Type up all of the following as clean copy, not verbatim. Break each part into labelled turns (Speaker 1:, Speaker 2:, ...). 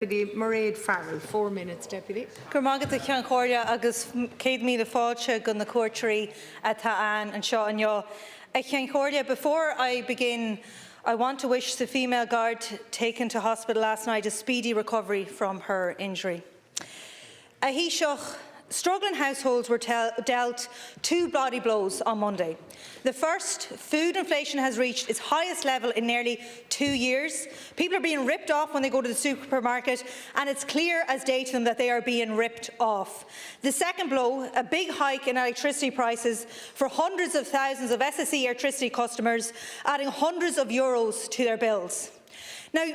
Speaker 1: Deputy Mairead Farrell, 4 minutes, Deputy.
Speaker 2: Gurmagad a Ceann Comhairle agus céad míle fáilte gon na cuairteoirí atá an seo aneo. Ceann Comhairle, before I begin, I want to wish the female guard taken to hospital last night a speedy recovery from her injury. Taoiseach, struggling households were dealt two bloody blows on Monday. The first, food inflation has reached its highest level in nearly 2 years. People are being ripped off when they go to the supermarket, and it's clear as day to them that they are being ripped off. The second blow, a big hike in electricity prices for hundreds of thousands of SSE electricity customers, adding hundreds of euros to their bills. Now,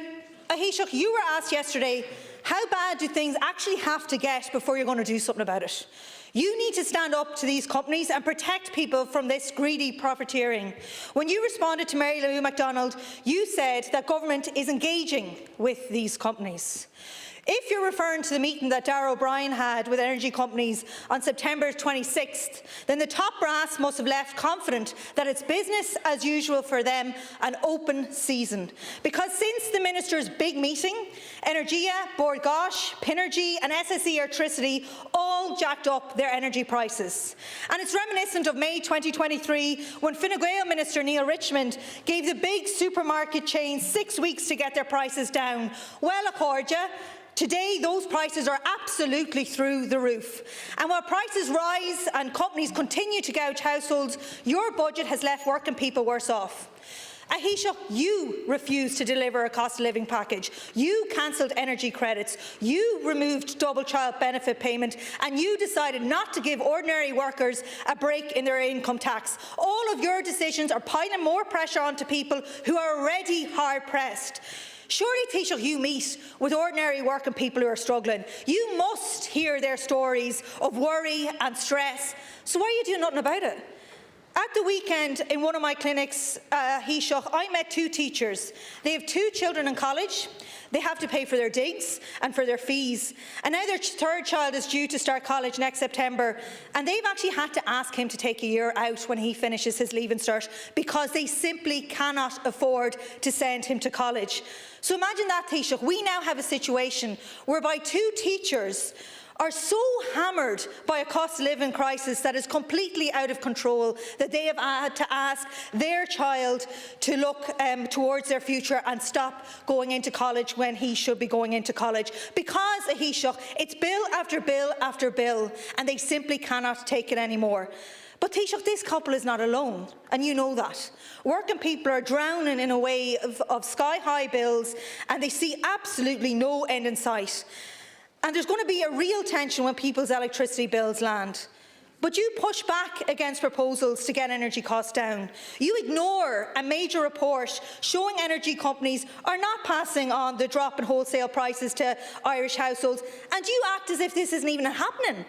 Speaker 2: Taoiseach, you were asked yesterday, how bad do things actually have to get before you're going to do something about it? You need to stand up to these companies and protect people from this greedy profiteering. When you responded to Mary Lou MacDonald, you said that government is engaging with these companies. If you're referring to the meeting that Darragh O'Brien had with energy companies on September 26th, then the top brass must have left confident that it's business as usual for them, an open season. Because since the Minister's big meeting, Energia, Bord Gáis, Pinergy and SSE Electricity all jacked up their energy prices. And it's reminiscent of May 2023 when Fine Gael Minister Neil Richmond gave the big supermarket chains 6 weeks to get their prices down. Well, Accordia, today, those prices are absolutely through the roof. And while prices rise and companies continue to gouge households, your budget has left working people worse off. Taoiseach, you refused to deliver a cost of living package. You cancelled energy credits. You removed double child benefit payment. And you decided not to give ordinary workers a break in their income tax. All of your decisions are piling more pressure onto people who are already hard pressed. Surely, Taoiseach, you meet with ordinary working people who are struggling. You must hear their stories of worry and stress. So why are you doing nothing about it? At the weekend, in one of my clinics, Taoiseach, I met two teachers. They have 2 children in college. They have to pay for their digs and for their fees. And now their third child is due to start college next September. And they've actually had to ask him to take a year out when he finishes his Leaving Cert because they simply cannot afford to send him to college. So imagine that, Taoiseach. We now have a situation whereby 2 teachers are so hammered by a cost of living crisis that is completely out of control that they have had to ask their child to look towards their future and stop going into college when he should be going into college. Because, Taoiseach, it's bill after bill after bill, and they simply cannot take it anymore. But Taoiseach, this couple is not alone, and you know that. Working people are drowning in a wave of sky-high bills, and they see absolutely no end in sight. And there's going to be a real tension when people's electricity bills land. But you push back against proposals to get energy costs down. You ignore a major report showing energy companies are not passing on the drop in wholesale prices to Irish households, and you act as if this isn't even happening.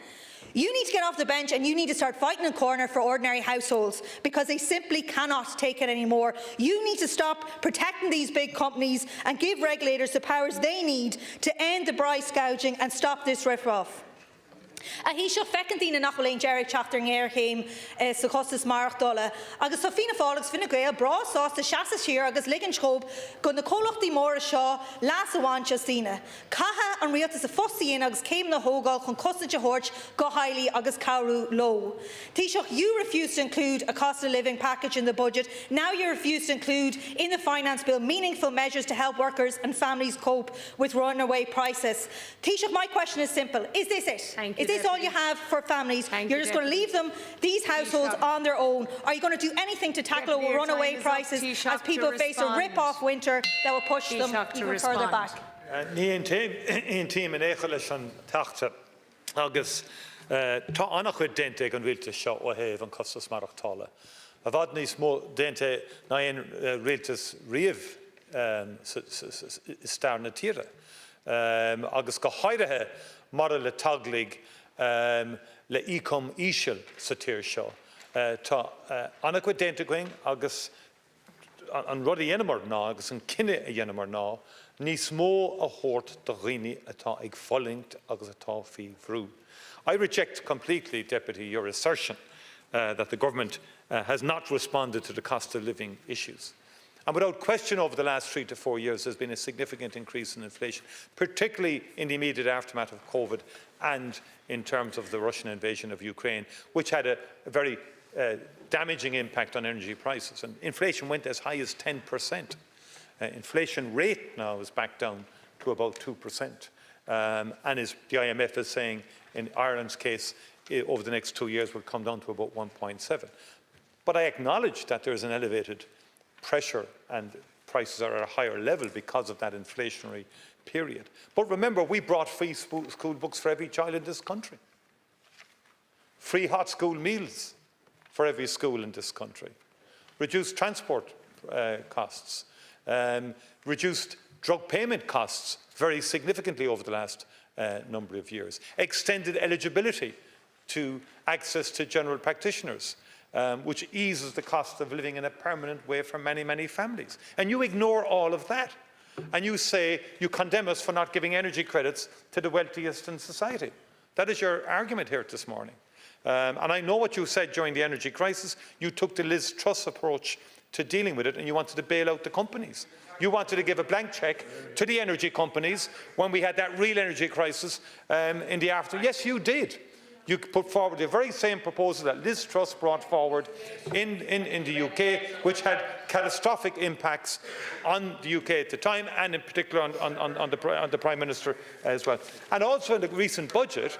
Speaker 2: You need to get off the bench and you need to start fighting in the corner for ordinary households because they simply cannot take it anymore. You need to stop protecting these big companies and give regulators the powers they need to end the price gouging and stop this rip-off. Taoiseach fecantine nach bhfuil Jerry Chapter Ngéir chéim sa chostas marach dola. Agus sa fina fálagus Fine Gael bra sás de seasas hir agus ligan schob go na cólachtaí móra seo las a bhain Justina. Caha an rialtas a fossaíon agus céim na hógáil chun costa de hort go hailí agus cabhrú low. Taoiseach, you refused to include a cost of living package in the budget. Now you refuse to include in the finance bill meaningful measures to help workers and families cope with runaway prices. Taoiseach, my question is simple. Is this it?
Speaker 1: Thank you.
Speaker 2: Is this all you have for families? You're just going to leave them, these households, on their own? Are you going to do anything to tackle runaway prices as people face a rip-off winter that will push them even further back?
Speaker 3: Ní ein tíim in éige leis an teachta agus tá annach chuid dénta an bhfuilte seo ó thaobh an costas marachtála. A bhfad níos mó dénta ná aon rialtas riamh stair na tíre. Agus go háirithe mar le taglaigh le ícom íseal sa tír seo. Tá annach chuid dénta going agus an rud a dhéanamar ná agus an cinenne a dhéanamar ná níos mó a chóirt do dhaoine atá ag folingt agus atá faoi bhrú. I reject completely, Deputy, your assertion that the government has not responded to the cost of living issues. And without question, over the last 3 to 4 years, there's been a significant increase in inflation, particularly in the immediate aftermath of COVID and in terms of the Russian invasion of Ukraine, which had a very damaging impact on energy prices. And inflation went as high as 10%. Inflation rate now is back down to about 2%. And as the IMF is saying, in Ireland's case, over the next 2 years will come down to about 1.7. But I acknowledge that there is an elevated pressure and prices are at a higher level because of that inflationary period. But remember, we brought free school books for every child in this country. Free hot school meals for every school in this country. Reduced transport costs. Reduced drug payment costs very significantly over the last number of years. Extended eligibility to access to general practitioners, which eases the cost of living in a permanent way for many, many families. And you ignore all of that. And you say you condemn us for not giving energy credits to the wealthiest in society. That is your argument here this morning. And I know what you said during the energy crisis. You took the Liz Truss approach to dealing with it, and you wanted to bail out the companies. You wanted to give a blank cheque to the energy companies when we had that real energy crisis in the aftermath. Yes, you did. You put forward the very same proposal that Liz Truss brought forward in the UK, which had catastrophic impacts on the UK at the time, and in particular on the Prime Minister as well. And also in the recent budget,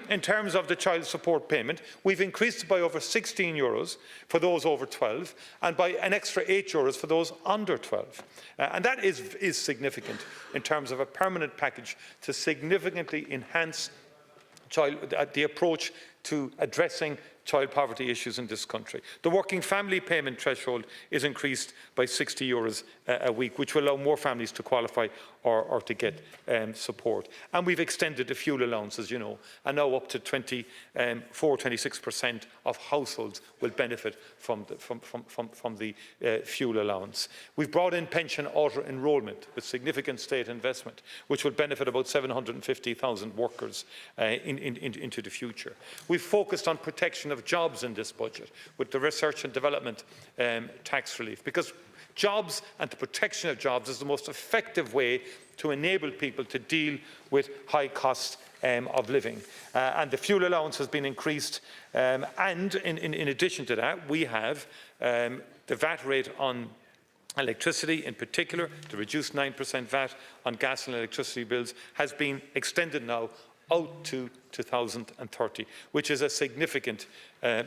Speaker 3: in terms of the child support payment, we've increased it by over €16 for those over 12, and by an extra €8 for those under 12. And that is significant in terms of a permanent package to significantly enhance the approach to addressing child poverty issues in this country. The working family payment threshold is increased by €60 a week, which will allow more families to qualify or to get support. And we've extended the fuel allowance, as you know, and now up to 26% of households will benefit from the fuel allowance. We've brought in pension auto-enrolment with significant state investment, which will benefit about 750,000 workers into the future. We've focused on protection of jobs in this budget with the research and development tax relief, because jobs and the protection of jobs is the most effective way to enable people to deal with high costs of living. And the fuel allowance has been increased, and in addition to that, we have the VAT rate on electricity in particular, the reduced 9% VAT on gas and electricity bills, has been extended now out to 2030, which is a significant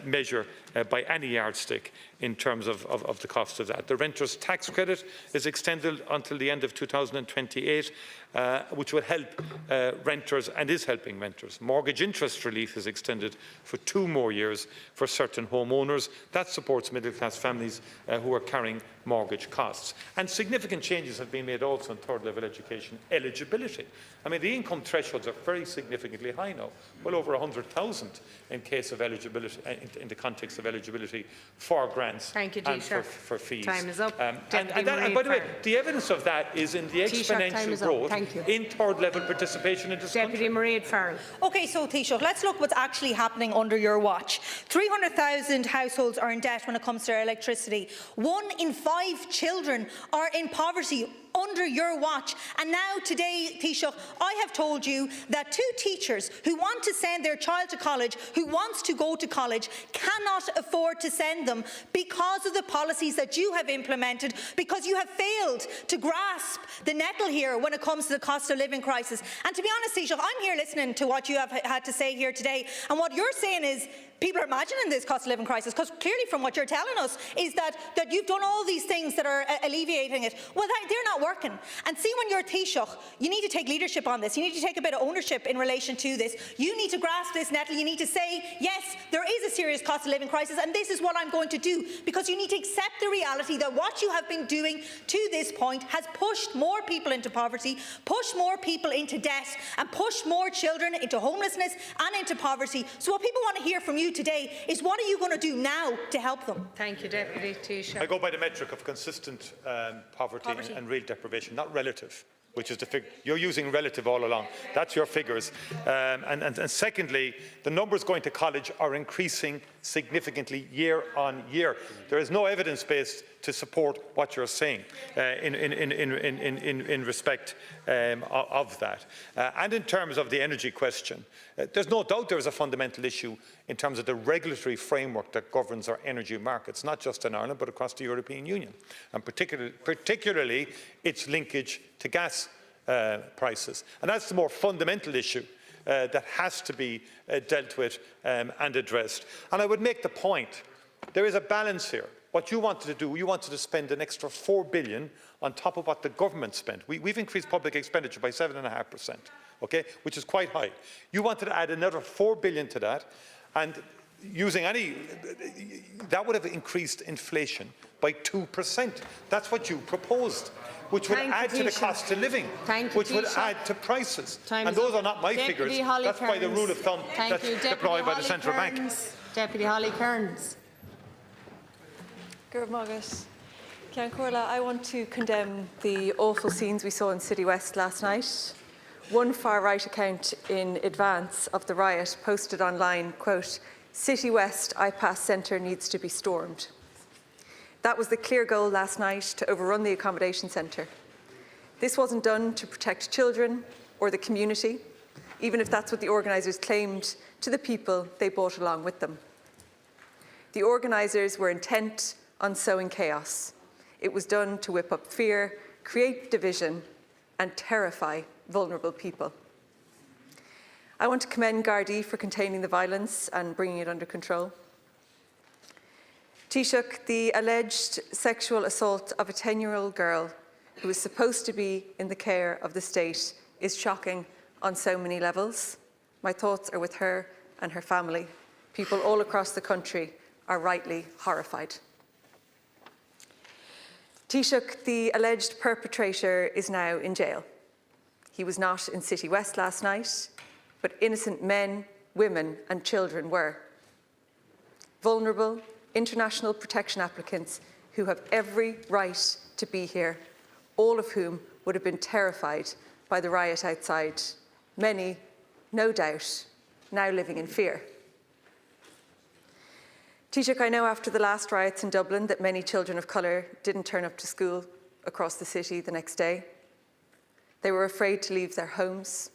Speaker 3: measure by any yardstick in terms of the cost of that. The renters' tax credit is extended until the end of 2028, which will help renters and is helping renters. Mortgage interest relief is extended for 2 more years for certain homeowners. That supports middle-class families who are carrying mortgage costs. And significant changes have been made also in third-level education eligibility. I mean, the income thresholds are very significantly high now, well over 100,000 in case of eligibility, in the context of eligibility for grants and for fees.
Speaker 1: Time is up.
Speaker 3: And by the way, the evidence of that is in the exponential growth in third-level participation in this country.
Speaker 1: Deputy Mairead Farrell.
Speaker 2: OK, so Taoiseach, let's look what's actually happening under your watch. 300,000 households are in debt when it comes to their electricity. 1 in 5 children are in poverty under your watch. And now today, Taoiseach, I have told you that 2 teachers who want to send their child to college, who wants to go to college, cannot afford to send them because of the policies that you have implemented, because you have failed to grasp the nettle here when it comes to the cost of living crisis. And to be honest, Taoiseach, I'm here listening to what you have had to say here today, and what you're saying is people are imagining this cost of living crisis, because clearly from what you're telling us is that you've done all these things that are alleviating it. Well, they're not working. And see, when you're Taoiseach, you need to take leadership on this. You need to take a bit of ownership in relation to this. You need to grasp this nettle. You need to say, yes, there is a serious cost of living crisis, and this is what I'm going to do, because you need to accept the reality that what you have been doing to this point has pushed more people into poverty, pushed more people into debt, and pushed more children into homelessness and into poverty. So what people want to hear from you today is, what are you going to do now to help them?
Speaker 1: Thank you, Deputy Taoiseach.
Speaker 3: I go by the metric of consistent poverty. And real deprivation, not relative, which is the figure. You're using relative all along. That's your figures. And secondly, the numbers going to college are increasing significantly year on year. There is no evidence base to support what you're saying in respect of that. And in terms of the energy question, there's no doubt there is a fundamental issue in terms of the regulatory framework that governs our energy markets, not just in Ireland but across the European Union, and particularly its linkage to gas prices. And that's the more fundamental issue that has to be dealt with and addressed. And I would make the point, there is a balance here. What you wanted to do, you wanted to spend an extra $4 billion on top of what the government spent. We've increased public expenditure by 7.5%, okay, which is quite high. You wanted to add another $4 billion to that, and using that would have increased inflation by 2%. That's what you proposed, which would add to the cost of living, which would add to prices. And those are not my figures. That's by the rule of thumb that's deployed by the central bank.
Speaker 1: Deputy Holly Cairns.
Speaker 4: Gurb Magat. Ceann Comhairle, I want to condemn the awful scenes we saw in City West last night. One far-right account in advance of the riot posted online, quote, "City West iPass Centre needs to be stormed." That was the clear goal last night, to overrun the accommodation centre. This wasn't done to protect children or the community, even if that's what the organisers claimed to the people they brought along with them. The organisers were intent on sowing chaos. It was done to whip up fear, create division, and terrify vulnerable people. I want to commend Gardaí for containing the violence and bringing it under control. Taoiseach, the alleged sexual assault of a 10-year-old girl who is supposed to be in the care of the state is shocking on so many levels. My thoughts are with her and her family. People all across the country are rightly horrified. Taoiseach, the alleged perpetrator is now in jail. He was not in City West last night, but innocent men, women and children were. Vulnerable, international protection applicants who have every right to be here, all of whom would have been terrified by the riot outside. Many, no doubt, now living in fear. Taoiseach, I know after the last riots in Dublin that many children of colour didn't turn up to school across the city the next day. They were afraid to leave their homes,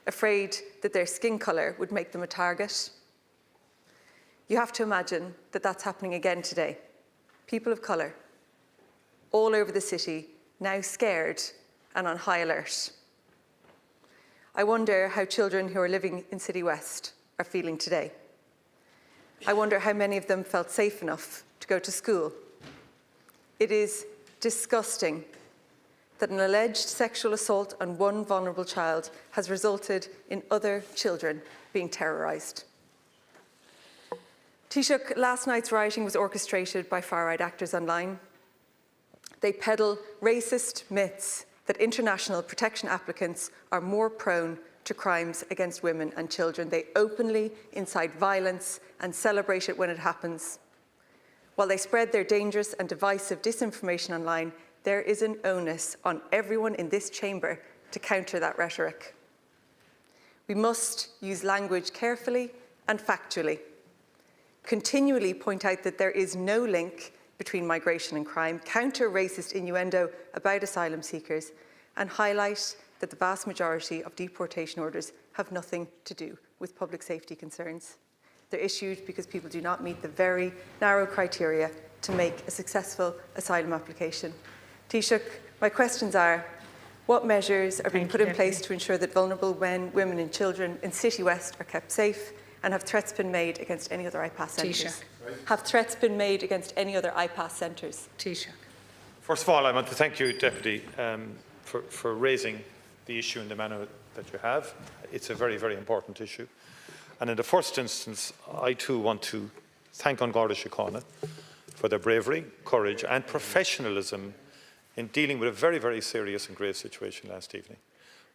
Speaker 4: afraid that their skin colour would make them a target. You have to imagine that that's happening again today. People of colour, all over the city, now scared and on high alert. I wonder how children who are living in City West are feeling today. I wonder how many of them felt safe enough to go to school. It is disgusting that an alleged sexual assault on one vulnerable child has resulted in other children being terrorised. Taoiseach, last night's rioting was orchestrated by far-right actors online. They peddle racist myths that international protection applicants are more prone to crimes against women and children. They openly incite violence and celebrate it when it happens. While they spread their dangerous and divisive disinformation online, there is an onus on everyone in this chamber to counter that rhetoric. We must use language carefully and factually, continually point out that there is no link between migration and crime, counter racist innuendo about asylum seekers, and highlight that the vast majority of deportation orders have nothing to do with public safety concerns. They're issued because people do not meet the very narrow criteria to make a successful asylum application. Taoiseach, my questions are, what measures are being put in place to ensure that vulnerable men, women and children in City West are kept safe, and have threats been made against any other iPass centres? Have threats been made against any other iPass centres?
Speaker 1: Taoiseach.
Speaker 3: First of all, I want to thank you, Deputy, for raising the issue in the manner that you have. It's a very, very important issue. And in the first instance, I too want to thank An Garda Síochána for their bravery, courage and professionalism in dealing with a very, very serious and grave situation last evening,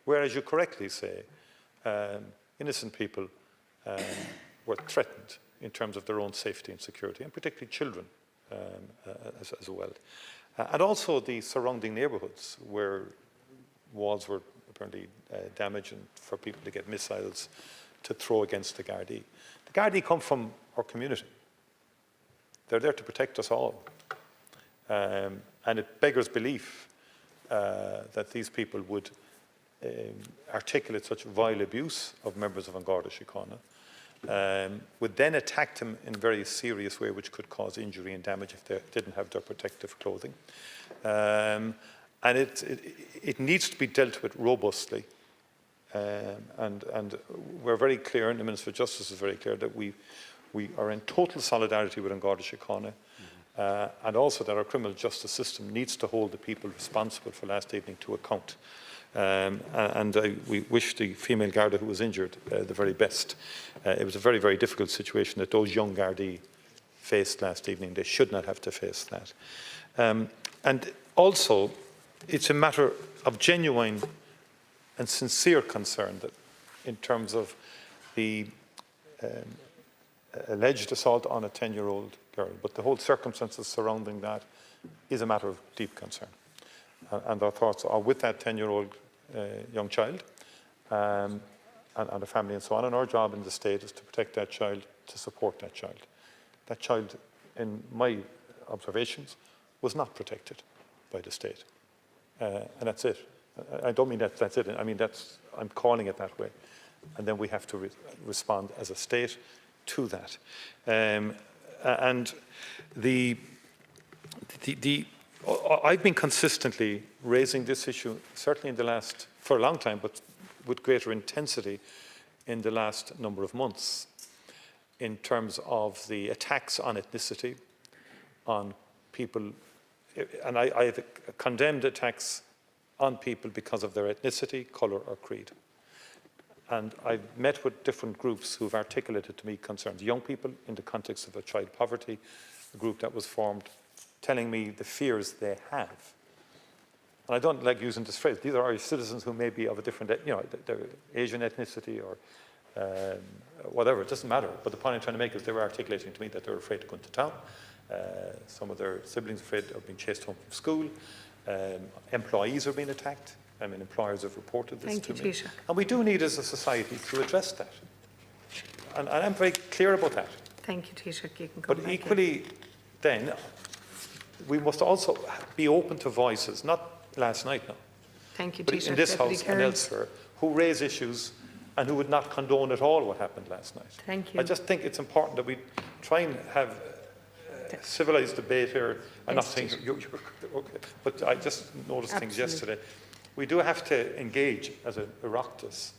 Speaker 3: where, as you correctly say, innocent people were threatened in terms of their own safety and security, and particularly children as well. And also the surrounding neighbourhoods where walls were apparently damaged and for people to get missiles to throw against the Gardaí. The Gardaí come from our community. They're there to protect us all. And it beggars belief that these people would articulate such vile abuse of members of An Garda Síochána, would then attack them in a very serious way, which could cause injury and damage if they didn't have their protective clothing. And it needs to be dealt with robustly. And we're very clear, and the Minister for Justice is very clear, that we are in total solidarity with An Garda Síochána, and also that our criminal justice system needs to hold the people responsible for last evening to account. We wish the female Garda who was injured the very best. It was a very, very difficult situation that those young Gardaí faced last evening. They should not have to face that. And also, it's a matter of genuine and sincere concern that in terms of the alleged assault on a 10-year-old girl, but the whole circumstances surrounding that is a matter of deep concern. And our thoughts are with that 10-year-old young child and the family and so on. And our job in the state is to protect that child, to support that child. That child, in my observations, was not protected by the state. And that's it. I don't mean that's it. I mean, I'm calling it that way. And then we have to respond as a state to that. I've been consistently raising this issue, certainly for a long time, but with greater intensity in the last number of months, in terms of the attacks on ethnicity, on people, and I've condemned attacks on people because of their ethnicity, colour or creed. And I've met with different groups who've articulated to me concerns. Young people in the context of a child poverty, a group that was formed, telling me the fears they have. And I don't like using this phrase. These are Irish citizens who may be of a different, they're Asian ethnicity or whatever, it doesn't matter. But the point I'm trying to make is they were articulating to me that they're afraid to go into town. Some of their siblings are afraid of being chased home from school. Employees are being attacked. I mean, employers have reported this to me.
Speaker 1: Thank you, Taoiseach.
Speaker 3: And we do need, as a society, to address that. And I'm very clear about that.
Speaker 1: Thank you, Taoiseach. You can come
Speaker 3: But
Speaker 1: back
Speaker 3: equally, then, we must also be open to voices, not last night now,
Speaker 1: Thank you,
Speaker 3: but
Speaker 1: Taoiseach.
Speaker 3: in this
Speaker 1: Deputy
Speaker 3: House and
Speaker 1: Cairns.
Speaker 3: elsewhere, who raise issues and who would not condone at all what happened last night.
Speaker 1: Thank you.
Speaker 3: I just think it's important that we try and have civilised debate here. I'm not saying you're okay, but I just noticed things yesterday. We do have to engage as a Oireachtas.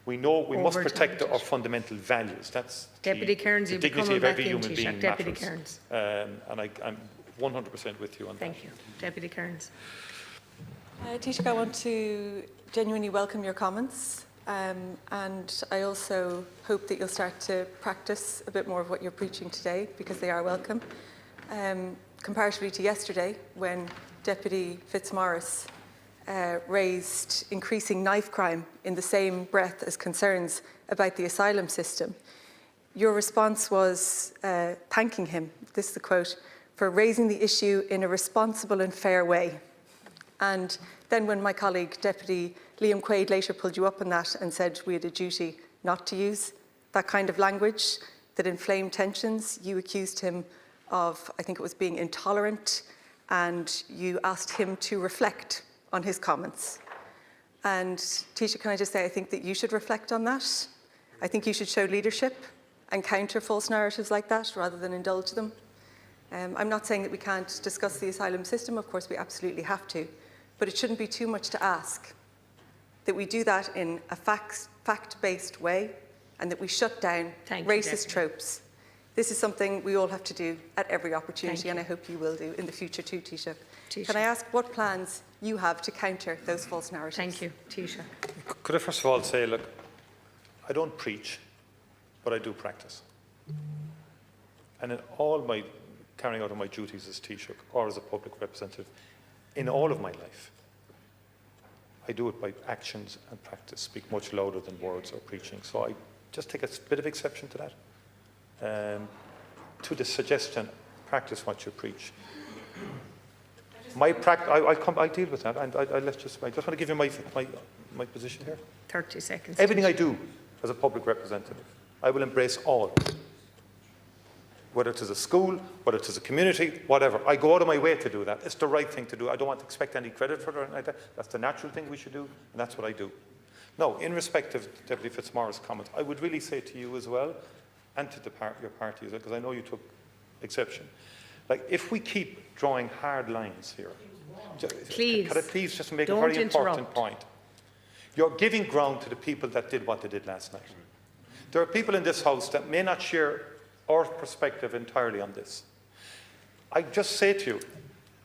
Speaker 3: We know we must protect our fundamental values. That's
Speaker 1: Deputy
Speaker 3: key.
Speaker 1: Cairns,
Speaker 3: The
Speaker 1: you'll be
Speaker 3: dignity
Speaker 1: coming
Speaker 3: of
Speaker 1: back
Speaker 3: every
Speaker 1: in,
Speaker 3: human being
Speaker 1: Taoiseach. Deputy
Speaker 3: matters.
Speaker 1: Cairns.
Speaker 3: And I'm 100% with you on that.
Speaker 1: Thank you. Deputy Cairns.
Speaker 4: Taoiseach, I want to genuinely welcome your comments. And I also hope that you'll start to practice a bit more of what you're preaching today, because they are welcome. Comparatively to yesterday, when Deputy Fitzmaurice raised increasing knife crime in the same breath as concerns about the asylum system, your response was thanking him, this is the quote, for raising the issue in a responsible and fair way. And then when my colleague, Deputy Liam Quaid, later pulled you up on that and said we had a duty not to use that kind of language that inflamed tensions, you accused him of, I think it was being intolerant, and you asked him to reflect on his comments. And Taoiseach, can I just say, I think that you should reflect on that. I think you should show leadership and counter false narratives like that rather than indulge them. I'm not saying that we can't discuss the asylum system, of course we absolutely have to, but it shouldn't be too much to ask that we do that in a fact-based way and that we shut down racist tropes. This is something we all have to do at every opportunity, and I hope you will do in the future too, Taoiseach. Can I ask what plans you have to counter those false narratives?
Speaker 1: Thank you, Taoiseach.
Speaker 3: Could I first of all say, look, I don't preach, but I do practice. And in all my carrying out of my duties as Taoiseach or as a public representative, in all of my life, I do it by actions and practice, speak much louder than words or preaching. So I just take a bit of exception to that. To the suggestion, practice what you preach. I'll deal with that, and I just want to give you my position here.
Speaker 1: 30 seconds.
Speaker 3: Everything I do as a public representative. I will embrace all. Whether it is a school, whether it is a community, whatever. I go out of my way to do that. It's the right thing to do. I don't want to expect any credit for it or anything like that. That's the natural thing we should do, and that's what I do. Now, in respect of Deputy Fitzmaurice's comment, I would really say to you as well, and to your party as well, because I know you took exception. Like, if we keep drawing hard lines here,
Speaker 1: Please,
Speaker 3: could I please just make a
Speaker 1: don't
Speaker 3: very important
Speaker 1: interrupt.
Speaker 3: point? You're giving ground to the people that did what they did last night. There are people in this House that may not share our perspective entirely on this. I just say to you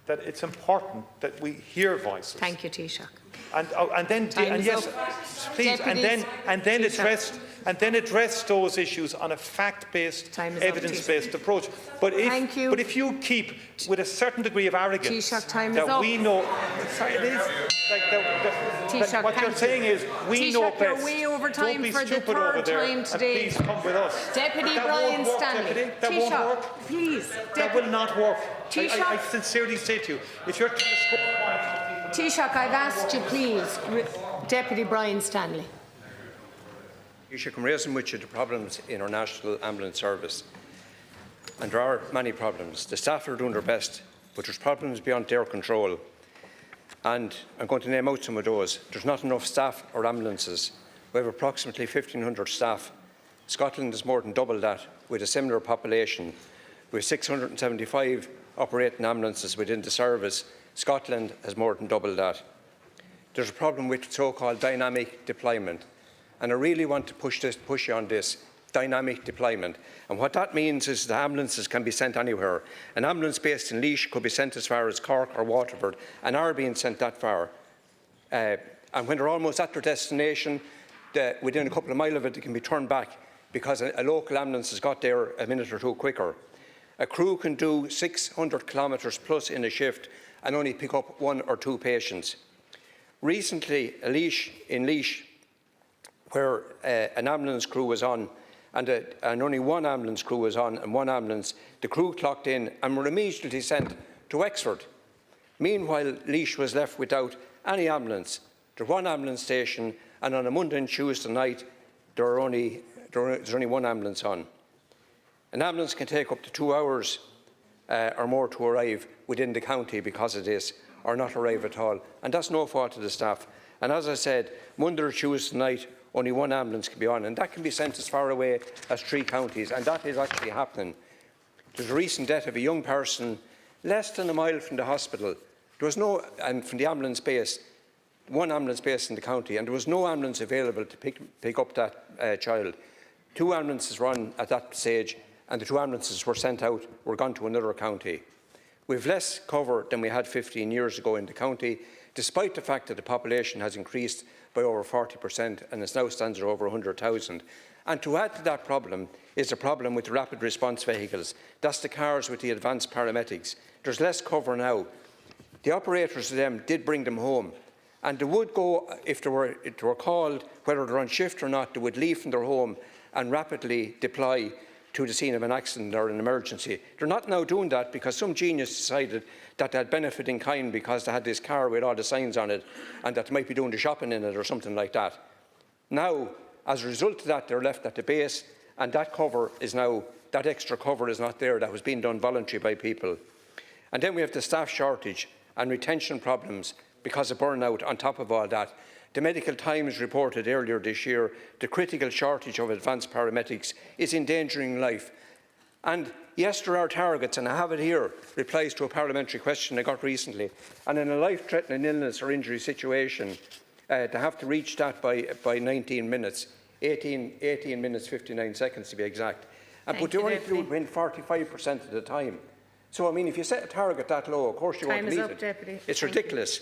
Speaker 3: that it's important that we hear voices.
Speaker 1: Thank you, Taoiseach.
Speaker 3: And then,
Speaker 1: Time is
Speaker 3: yes,
Speaker 1: up.
Speaker 3: please,
Speaker 1: Deputies,
Speaker 3: and then address those issues on a fact-based,
Speaker 1: Time is up,
Speaker 3: evidence-based approach. But
Speaker 1: Thank you.
Speaker 3: if you keep with a certain degree of arrogance
Speaker 1: Taoiseach, time
Speaker 3: that
Speaker 1: is up.
Speaker 3: we know, sorry, it is.
Speaker 1: Taoiseach,
Speaker 3: What you're
Speaker 1: thank
Speaker 3: saying is we know
Speaker 1: Taoiseach,
Speaker 3: best.
Speaker 1: you're way over time
Speaker 3: Don't be
Speaker 1: for the
Speaker 3: stupid over
Speaker 1: third
Speaker 3: there,
Speaker 1: time today.
Speaker 3: And please come with us.
Speaker 1: Deputy
Speaker 3: That
Speaker 1: Brian
Speaker 3: won't work,
Speaker 1: Stanley.
Speaker 3: Deputy. That won't
Speaker 1: Taoiseach,
Speaker 3: work.
Speaker 1: please.
Speaker 3: That will not work.
Speaker 1: Taoiseach.
Speaker 3: I sincerely say to you, if you're trying to score points on people...
Speaker 1: Taoiseach, I've asked you, please. Deputy Brian Stanley.
Speaker 5: You should come raising with you the problems in our National Ambulance Service. And there are many problems. The staff are doing their best, but there's problems beyond their control. And I'm going to name out some of those. There's not enough staff or ambulances. We have approximately 1,500 staff. Scotland is more than double that, with a similar population. We have 675 operating ambulances within the service. Scotland has more than double that. There's a problem with so-called dynamic deployment. And I really want to push you on this, dynamic deployment. And what that means is that ambulances can be sent anywhere. An ambulance based in Laois could be sent as far as Cork or Waterford, and are being sent that far. And when they're almost at their destination, within a couple of miles of it, they can be turned back because a local ambulance has got there a minute or two quicker. A crew can do 600 kilometres plus in a shift and only pick up 1 or 2 patients. Recently, in Laois, where an ambulance crew was on, and only 1 ambulance crew was on, and 1 ambulance, the crew clocked in and were immediately sent to Wexford. Meanwhile, Laois was left without any ambulance. There's 1 ambulance station, and on a Monday and Tuesday night, there's only 1 ambulance on. An ambulance can take up to 2 hours or more to arrive within the county because of this, or not arrive at all. And that's no fault of the staff. And as I said, Monday or Tuesday night, only 1 ambulance can be on, and that can be sent as far away as 3 counties, and that is actually happening. There's a recent death of a young person less than a mile from the hospital. There was no, and from the ambulance base, 1 ambulance base in the county, and there was no ambulance available to pick up that child. 2 ambulances were on at that stage, and the 2 ambulances were sent out, were gone to another county. We've less cover than we had 15 years ago in the county, despite the fact that the population has increased by over 40% and it now stands at over 100,000. And to add to that problem is the problem with the rapid response vehicles. That's the cars with the advanced paramedics. There's less cover now. The operators of them did bring them home, and they would go, if they were called, whether they're on shift or not, they would leave from their home and rapidly deploy to the scene of an accident or an emergency. They're not now doing that because some genius decided that they'd benefit in kind because they had this car with all the signs on it and that they might be doing the shopping in it or something like that. Now, as a result of that, they're left at the base, and that cover is now, that extra cover is not there. That was being done voluntarily by people. And then we have the staff shortage and retention problems because of burnout on top of all that. The Medical Times reported earlier this year the critical shortage of advanced paramedics is endangering life. And yes, there are targets, and I have it here, replies to a parliamentary question I got recently. And in a life-threatening illness or injury situation, they have to reach that by 19 minutes, 18 minutes 59 seconds to be exact. But they only do it within 45% of the time. So, I mean, if you set a target that low, of course you won't meet it.
Speaker 1: Deputy.
Speaker 5: It's ridiculous.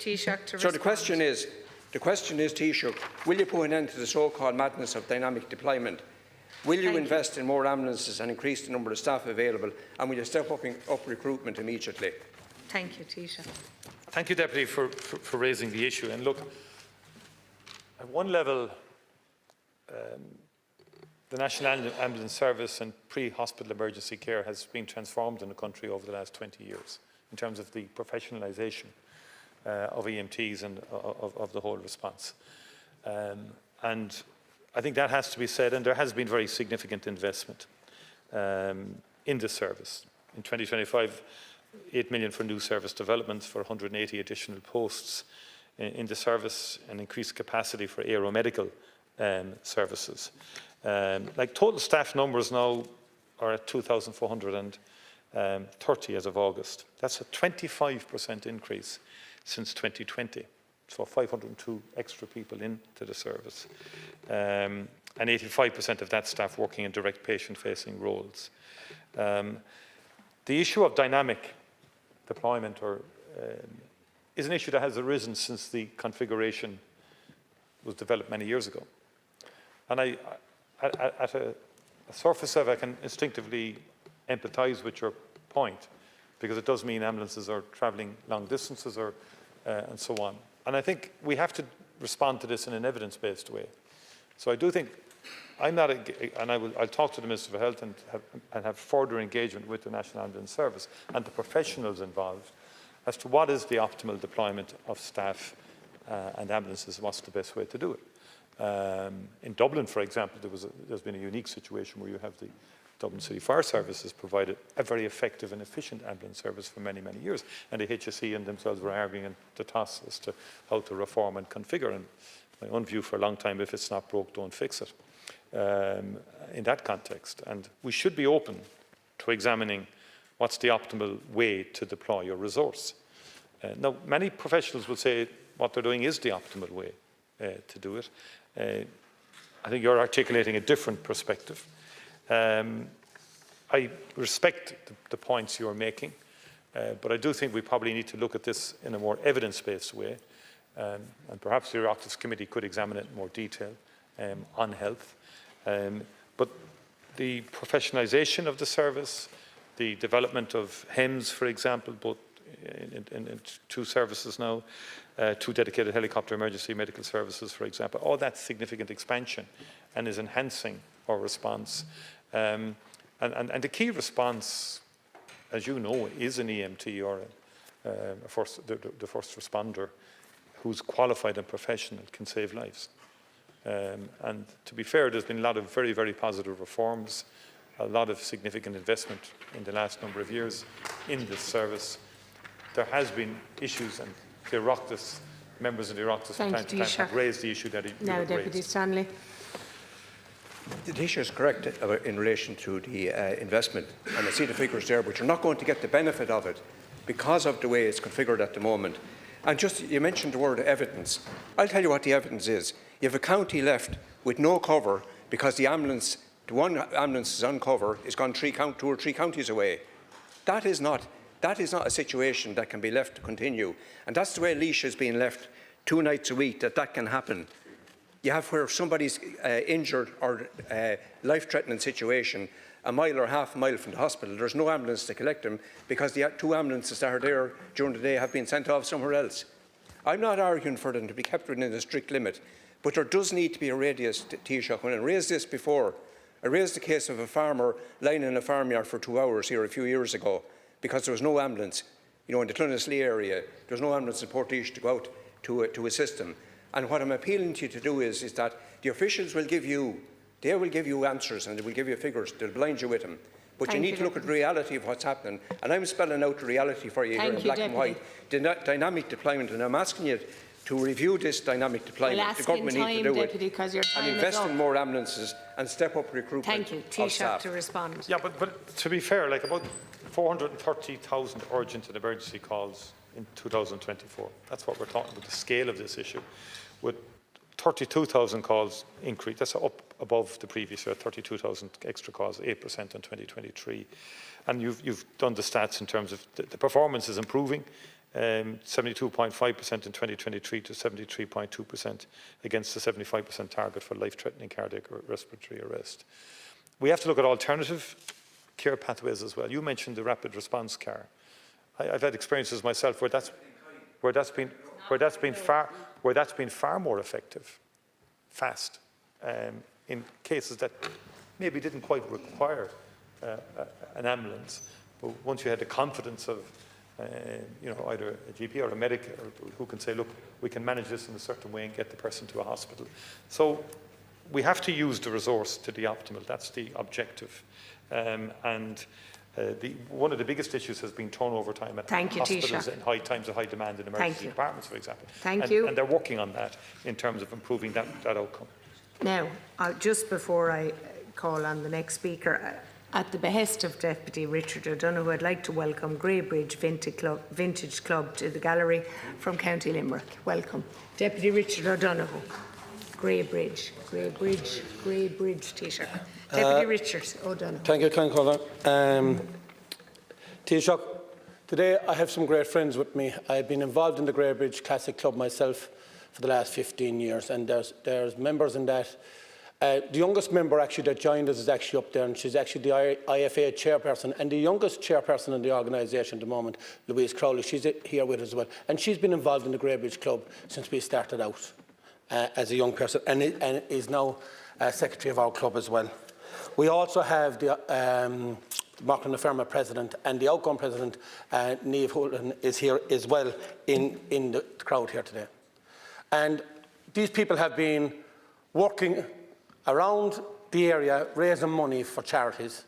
Speaker 5: So the question is, Taoiseach, will you put an end to the so-called madness of dynamic deployment? Will you invest in more ambulances and increase the number of staff available? And will you step up recruitment immediately?
Speaker 1: Thank you, Taoiseach.
Speaker 3: Thank you, Deputy, for raising the issue. And look, at one level, the National Ambulance Service and pre-hospital emergency care has been transformed in the country over the last 20 years in terms of the professionalisation of EMTs and of the whole response. And I think that has to be said, and there has been very significant investment in the service. In 2025, 8 million for new service developments, for 180 additional posts in the service, and increased capacity for aeromedical services. Like total staff numbers now are at 2,430 as of August. That's a 25% increase since 2020. So 502 extra people into the service. And 85% of that staff working in direct patient-facing roles. The issue of dynamic deployment is an issue that has arisen since the configuration was developed many years ago. And at a surface level, I can instinctively empathise with your point, because it does mean ambulances are travelling long distances and so on. And I think we have to respond to this in an evidence-based way. So I do think, I'm not, and I'll talk to the Minister for Health and have further engagement with the National Ambulance Service and the professionals involved as to what is the optimal deployment of staff and ambulances, and what's the best way to do it. In Dublin, for example, there's been a unique situation where you have the Dublin City Fire Service has provided a very effective and efficient ambulance service for many, many years. And the HSE and themselves were arguing in the toss as to how to reform and configure. And my own view for a long time, if it's not broke, don't fix it, in that context. And we should be open to examining what's the optimal way to deploy your resource. Now, many professionals will say what they're doing is the optimal way to do it. I think you're articulating a different perspective. I respect the points you're making, but I do think we probably need to look at this in a more evidence-based way, and perhaps the Oireachtas Committee could examine it in more detail on health. But the professionalisation of the service, the development of HEMS, for example, both in 2 services now, 2 dedicated helicopter emergency medical services, for example, all that's significant expansion and is enhancing our response. And the key response, as you know, is an EMT or the first responder who's qualified and professional, can save lives. And to be fair, there's been a lot of very, very positive reforms, a lot of significant investment in the last number of years in this service. There has been issues, and the Oireachtas, members of the Oireachtas from time to time have raised the issue that you
Speaker 1: now, Deputy
Speaker 3: raised.
Speaker 1: Stanley.
Speaker 5: The Taoiseach is correct in relation to the investment, and I see the figures there, but you're not going to get the benefit of it because of the way it's configured at the moment. And just, you mentioned the word evidence. I'll tell you what the evidence is. You have a county left with no cover because the one ambulance is on cover is gone 2 or 3 counties away. That is not a situation that can be left to continue. And that's the way Laois is being left 2 nights a week, that can happen. You have where somebody's injured or life-threatening situation, a mile or half a mile from the hospital. There's no ambulance to collect them because the 2 ambulances that are there during the day have been sent off somewhere else. I'm not arguing for them to be kept within a strict limit, but there does need to be a radius, Taoiseach. When I raised this before, I raised the case of a farmer lying in a farmyard for 2 hours here a few years ago because there was no ambulance. You know, in the Clunaslee area, there was no ambulance in Portage to go out to assist them. And what I'm appealing to you to do is that the officials will give you answers and they will give you figures. They'll blind you with them. But you need to look at the reality of what's happening. And I'm spelling out the reality for you here in black and white. Dynamic deployment. And I'm asking you to review this dynamic deployment. The government needs to do it. And invest in more ambulances and step up recruitment.
Speaker 1: Thank you. Taoiseach to respond.
Speaker 3: Yeah, but to be fair, like about 430,000 urgent and emergency calls in 2024. That's what we're talking about, the scale of this issue. With 32,000 calls increase, that's up above the previous year, 32,000 extra calls, 8% in 2023. And you've done the stats in terms of the performance is improving, 72.5% in 2023 to 73.2% against the 75% target for life-threatening cardiac or respiratory arrest. We have to look at alternative care pathways as well. You mentioned the rapid response car. I've had experiences myself where that's been far more effective, fast, in cases that maybe didn't quite require an ambulance, but once you had the confidence of either a GP or a medic who can say, look, we can manage this in a certain way and get the person to a hospital. So we have to use the resource to the optimal. That's the objective. One of the biggest issues has been turnover time at hospitals in high times of high demand in emergency departments, for example. And they're working on that in terms of improving that outcome.
Speaker 1: Now, just before I call on the next speaker, at the behest of Deputy Richard O'Donoghue, I'd like to welcome Greybridge Vintage Club to the gallery from County Limerick. Welcome. Deputy Richard O'Donoghue. Greybridge Taoiseach. Deputy Richard O'Donoghue.
Speaker 6: Thank you, Cairns. Taoiseach, today I have some great friends with me. I've been involved in the Greybridge Classic Club myself for the last 15 years, and there's members in that. The youngest member actually that joined us is actually up there, and she's actually the IFA chairperson, and the youngest chairperson in the organisation at the moment, Louise Crowley. She's here with us as well, and she's been involved in the Greybridge Club since we started out as a young person, and is now secretary of our club as well. We also have the Mark and Ferma president, and the outcome president, Niamh Holden, is here as well in the crowd here today. And these people have been working around the area, raising money for charities,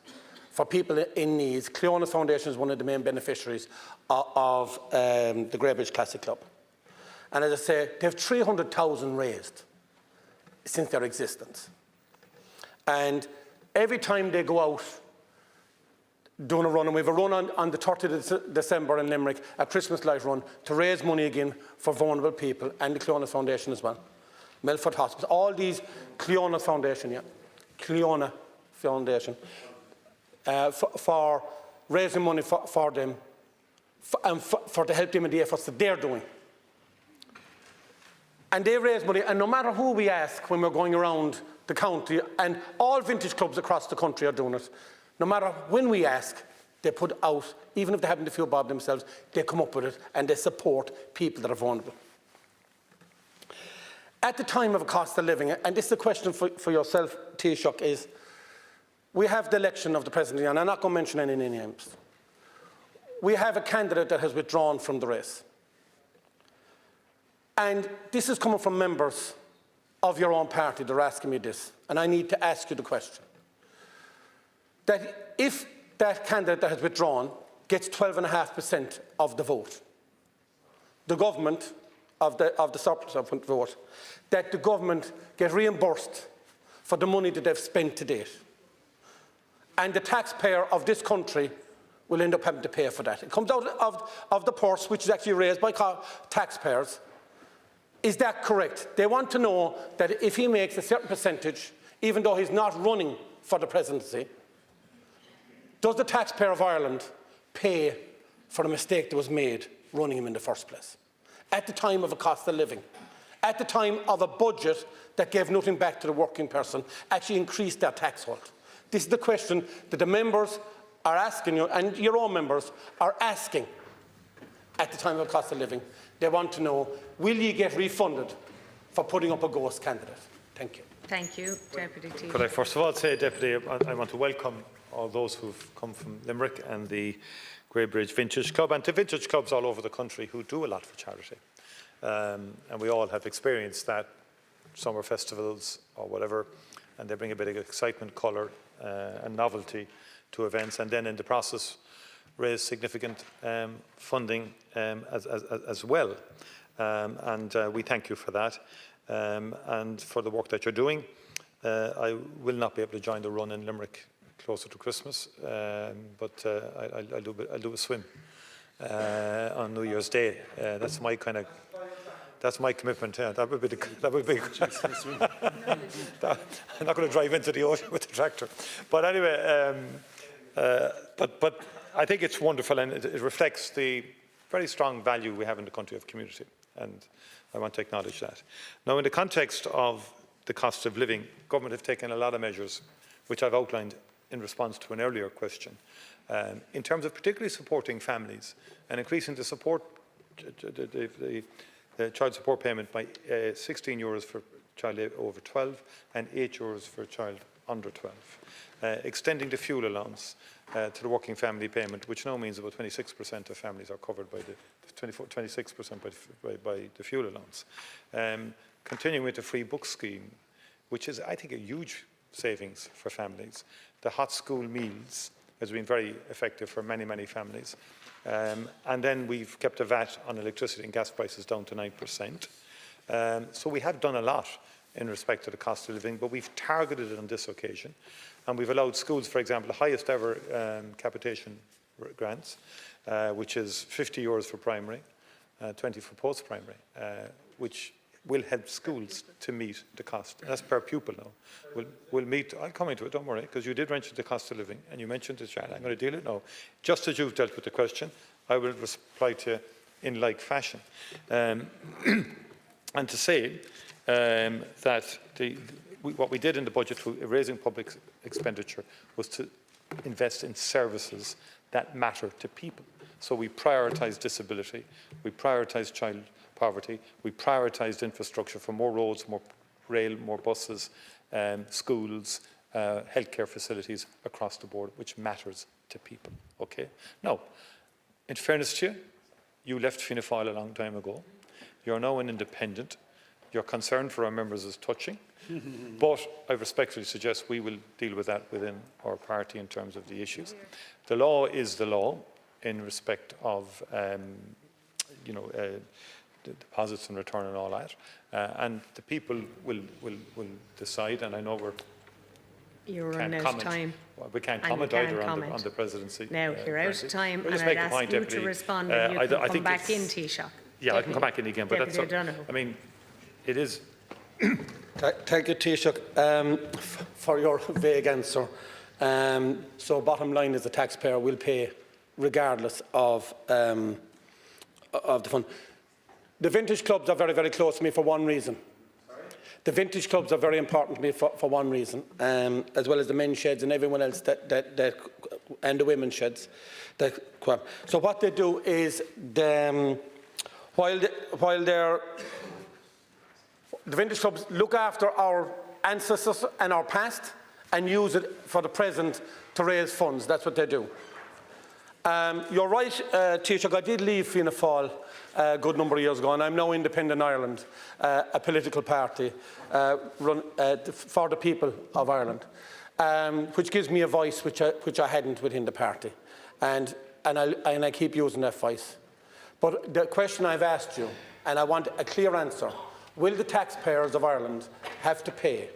Speaker 6: for people in need. Cleona Foundation is one of the main beneficiaries of the Greybridge Classic Club. And as I say, they have 300,000 raised since their existence. And every time they go out doing a run, and we have a run on the 30th of December in Limerick, a Christmas light run, to raise money again for vulnerable people, and the Cleona Foundation as well. Milford Hospice, all these Cleona Foundation, for raising money for them, for to help them in the efforts that they're doing. And they raise money, and no matter who we ask when we're going around the county, and all vintage clubs across the country are doing it, no matter when we ask, they put out, even if they haven't a few bob themselves, they come up with it and they support people that are vulnerable. At the time of a cost of living, and this is a question for yourself, Taoiseach, is we have the election of the President, and I'm not going to mention any names. We have a candidate that has withdrawn from the race. And this is coming from members of your own party. They're asking me this, and I need to ask you the question. That if that candidate that has withdrawn gets 12.5% of the vote, the government, of the surplus of the vote, that the government get reimbursed for the money that they've spent to date. And the taxpayer of this country will end up having to pay for that. It comes out of the purse, which is actually raised by taxpayers. Is that correct? They want to know that if he makes a certain percentage, even though he's not running for the presidency, does the taxpayer of Ireland pay for the mistake that was made running him in the first place? At the time of a cost of living, at the time of a budget that gave nothing back to the working person, actually increased their tax hold. This is the question that the members are asking you, and your own members are asking at the time of a cost of living. They want to know, will you get refunded for putting up a ghost candidate? Thank you.
Speaker 1: Thank you, Deputy Taoiseach.
Speaker 3: Could I first of all say, Deputy, I want to welcome all those who've come from Limerick and the Greybridge Vintage Club, and to vintage clubs all over the country who do a lot for charity. And we all have experienced that, summer festivals or whatever, and they bring a bit of excitement, colour and novelty to events, and then in the process raise significant funding as well. And we thank you for that and for the work that you're doing. I will not be able to join the run in Limerick closer to Christmas, but I'll do a swim on New Year's Day. That's my commitment. Yeah, that would be. I'm not going to drive into the ocean with the tractor. But anyway, but I think it's wonderful, and it reflects the very strong value we have in the country of community, and I want to acknowledge that. Now, in the context of the cost of living, government have taken a lot of measures, which I've outlined in response to an earlier question, in terms of particularly supporting families and increasing the support, the child support payment by €16 for a child over 12 and €8 for a child under 12. Extending the fuel allowance to the working family payment, which now means about 26% of families are covered by the 26% by the fuel allowance. Continuing with the free book scheme, which is, I think, a huge savings for families. The hot school meals has been very effective for many, many families. And then we've kept the VAT on electricity and gas prices down to 9%. So we have done a lot in respect to the cost of living, but we've targeted it on this occasion. And we've allowed schools, for example, the highest ever capitation grants, which is €50 for primary, 20 for post-primary, which will help schools to meet the cost. That's per pupil now. We'll meet, I'll come into it, don't worry, because you did mention the cost of living, and you mentioned the child. I'm going to deal it now. Just as you've dealt with the question, I will reply to you in like fashion. And to say that what we did in the budget through raising public expenditure was to invest in services that matter to people. So we prioritised disability, we prioritised child poverty, we prioritised infrastructure for more roads, more rail, more buses, schools, healthcare facilities across the board, which matters to people. Okay. Now, in fairness to you, you left Fianna Fáil a long time ago. You're now an independent. Your concern for our members is touching, but I respectfully suggest we will deal with that within our party in terms of the issues. The law is the law in respect of, deposits and return and all that, and the people will decide. And I know
Speaker 1: you're running out of time.
Speaker 3: Well, we can't comment either on the presidency.
Speaker 1: Now you're out of time, and
Speaker 3: just
Speaker 1: I'd
Speaker 3: make a
Speaker 1: ask
Speaker 3: point,
Speaker 1: you
Speaker 3: Deputy.
Speaker 1: to respond, and you can come back in, Taoiseach.
Speaker 3: Yeah, I can come back in again, but that's.
Speaker 1: O'Donoghue.
Speaker 3: I mean, it is.
Speaker 6: Thank you, Taoiseach, for your vague answer. So bottom line is the taxpayer will pay regardless of the fund. The vintage clubs are very, very close to me for one reason. The vintage clubs are very important to me for one reason, as well as the men's sheds and everyone else and the women's sheds. So what they do is, while the vintage clubs look after our ancestors and our past and use it for the present to raise funds. That's what they do. You're right, Taoiseach, I did leave Fianna Fáil a good number of years ago, and I'm now Independent Ireland, a political party run for the people of Ireland, which gives me a voice which I hadn't within the party, and I keep using that voice. But the question I've asked you, and I want a clear answer: will the taxpayers of Ireland have to pay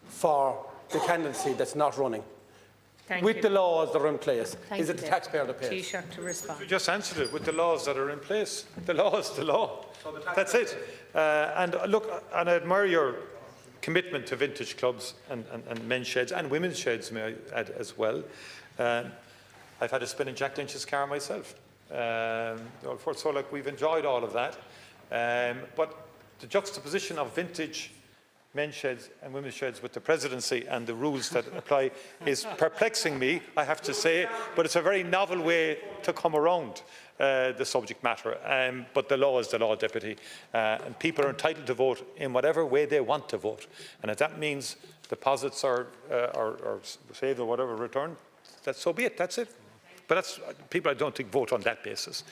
Speaker 6: for the candidacy that's not running? With the laws that are in place, is it the taxpayer that pays?
Speaker 1: Taoiseach to respond.
Speaker 3: You just answered it with the laws that are in place. The law is the law. That's it. And look, and I admire your commitment to vintage clubs and men's sheds and women's sheds, may I add as well. I've had a spin in Jack Lynch's car myself. So like we've enjoyed all of that. But the juxtaposition of vintage men's sheds and women's sheds with the presidency and the rules that apply is perplexing me, I have to say, but it's a very novel way to come around the subject matter. But the law is the law, Deputy, and people are entitled to vote in whatever way they want to vote. And if that means deposits are saved or whatever return, so be it, that's it. But people, I don't think, vote on that basis.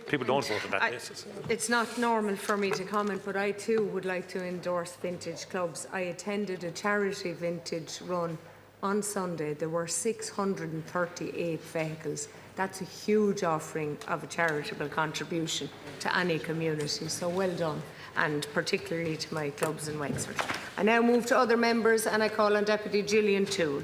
Speaker 3: People don't vote on that basis.
Speaker 1: It's not normal for me to comment, but I too would like to endorse vintage clubs. I attended a charity vintage run on Sunday. There were 638 vehicles. That's a huge offering of a charitable contribution to any community. So well done, and particularly to my clubs in Wexford. I now move to other members, and I call on Deputy Gillian Toole.